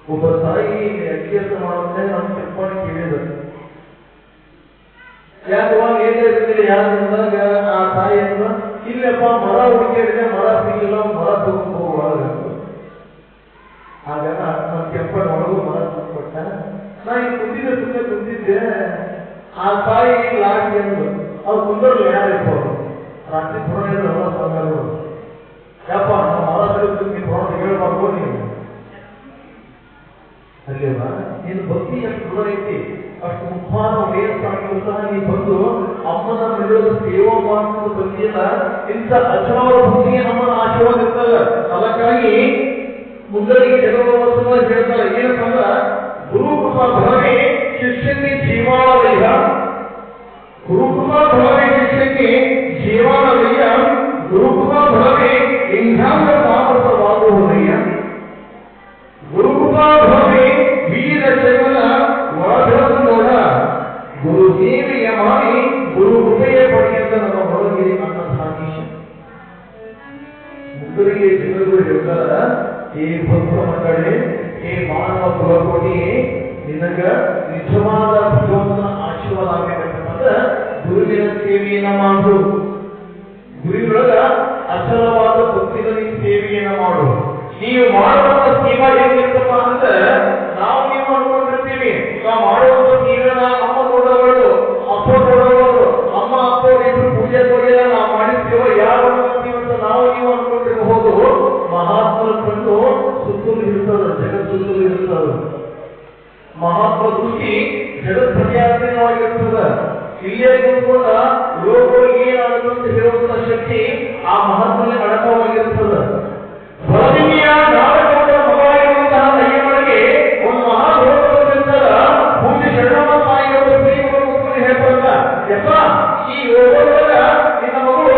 ಒಬ್ಬ ತಾಯಿ ಅಡಿಗೆಸ ಮಾಡೋದೇ ನಮ್ಮ ತಿಳ್ಕೊಂಡು ಕೇಳಿದ ಯಾಕವಾ ಏನಿಲ್ಲ ಯಾಕಂದಾಗ ಆ ತಾಯಿ ಅಂತ ಇಲ್ಲಪ್ಪ ಮರ ಹುಡುಕಿದ್ರೆ ಮರ ಸಿಗಲಿಲ್ಲ ಮರ ತಗೊಂಡು ಹೋಗುವಾಗ ಆಗ ನಮ್ಮ ಕೆಂಪಣ್ಣ ಒಳಗೂ ಮರ ಕೊಟ್ಟ ನಾ ಈಗ ಕುಂತಿದ್ದೆ ಸುಮ್ಮನೆ ಕುಂತಿದ್ದೆ ಆ ತಾಯಿ ಲಾಟಿ ಅಂದ್ರು ಅವ್ರು ಕುಂದರ್ಲಿ ಯಾರಪ್ಪ ಅವರು ರಾತ್ರಿ ಪುರಾಣ ಎಲ್ಲ ಬಂದರು ಯಪ್ಪ ನಾವು ಮರ ಸಿಗುತ್ತೆ ನೀವು ಪುರಾಣ ಹೇಳ್ಬಾರ್ದು ನೀವು ಅಲ್ಲೇವಾ ನೀನು ಭಕ್ತಿ ಎಷ್ಟು ದೂರ ಐತಿ ಅಷ್ಟು ಮುಖಾನ ವಯಸ್ಸಾಗಿರುತ್ತಾನ ನೀ ಬಂದು ಅಮ್ಮನ ಮನೆಯೊಳಗೆ ಸೇವಾ ಮಾಡ್ಕೊಂಡು ಬಂದಿಲ್ಲ ಇಂಥ ಅಜವಾದ ಭಕ್ತಿಗೆ ನಮ್ಮನ್ನ ಆಶೀರ್ವಾದ ಇರ್ತಲ್ಲ ಅದಕ್ಕಾಗಿ ಮುಂದರಿಗೆ ಕೆಲವು ವರ್ಷಗಳು ಹೇಳ್ತಾರೆ ಏನಪ್ಪ ಅಂದ್ರ ಗುರುಕೃಪಾ ಭವನೆ ಶಿಷ್ಯಕ್ಕೆ ಜೀವಾಳವಯ್ಯ ಗುರುಕೃಪಾ ಭವನೆ ಶಿಷ್ಯಕ್ಕೆ ಜೀವಾಳವಯ್ಯ ಗುರುಕೃಪಾ ಭವನೆ ಲಿಂಗಾಂಗ ತಾಮಸವಾಗುವುದಯ್ಯ ಗುರುಕೃಪಾ ಭವನೆ ವೀರ ಚೈವಲ ಒಳಗರನ್ನು ನೋಡ ಗುರು ಸೇವೆಯ ಮಾಡಿ ಗುರು ಕೃಪೆಯ ಪಡೆಯಂತ ನಮ್ಮ ಹೊರಗೆ ಅನ್ನದಾನೀಶ ಮುಂದರಿಗೆ ಜನರು ಹೇಳ್ತಾರ ಈ ಭಕ್ತ ಮಂಡಳಿ ಈ ಮಾನವ ಕುಲಕೋಟಿ ನಿನಗ ನಿಜವಾದ ಭಗವಂತನ ಆಶೀರ್ವಾದ ಆಗಬೇಕಂತಂದ್ರ ಗುರುವಿನ ಸೇವೆಯನ್ನ ಮಾಡು ಗುರುವಿನೊಳಗ ಅಚಲವಾದ ಭಕ್ತಿನ ಸೇವೆಯನ್ನ ಮಾಡು ನೀವು ಮಾಡುವಂತ ಸೇವಾ ಏನಿರ್ತಪ್ಪ ಅಂದ್ರೆ ನಾವು ನೀವು ಅನ್ಕೊಂಡಿರ್ತೀವಿ ನಾವು ಮಾಡುವಂತ ಸೇವೆನ ಅಮ್ಮ ನೋಡೋದು ಅಪ್ಪ ನೋಡೋದು ಅಮ್ಮ ಅಪ್ಪ ಇಬ್ರು ಪೂಜೆ ಹೋಗಿಲ್ಲ ನಾವು ಮಾಡಿರ್ತೀವೋ ಯಾರು ಮಾಡ್ತೀವಿ ಅಂತ ನಾವು ನೀವು ಅನ್ಕೊಂಡಿರಬಹುದು ಮಹಾತ್ಮರ ಕಣ್ಣು ಸುತ್ತಲೂ ಇರ್ತದ ಜಗತ್ ಸುತ್ತಲೂ ಇರ್ತದ ಮಹಾತ್ಮ ದೃಷ್ಟಿ ಜಗತ್ ಪ್ರತ್ಯಾರ್ಥವಾಗಿರ್ತದ ಇಲ್ಲೇ ಕೂತ್ಕೊಂಡ ಲೋಕಗಳಿಗೆ ಏನಾದ್ರು ಅಂತ ಹೇಳುವಂತ ಶಕ್ತಿ ಆ ಮಹಾತ್ಮನೇ ಅಡಕವಾಗಿರ್ತದ ಹೊರದಿನಿಯ ನಾಟಕದ ಮಗಳಾಗಿರುವಂತಹ ಅಯ್ಯಮ್ಮನಿಗೆ ಒಂದು ಮಹಾಲೋಕದ ಪೂಜೆ ಶರಣಮ್ಮ ತಾಯಿಯವರು ಹೇಳ್ತಾರಲ್ಲ ಯಪ್ಪ ಈ ಯೋಗದೊಳಗ ನಿನ್ನ ಮಗಳು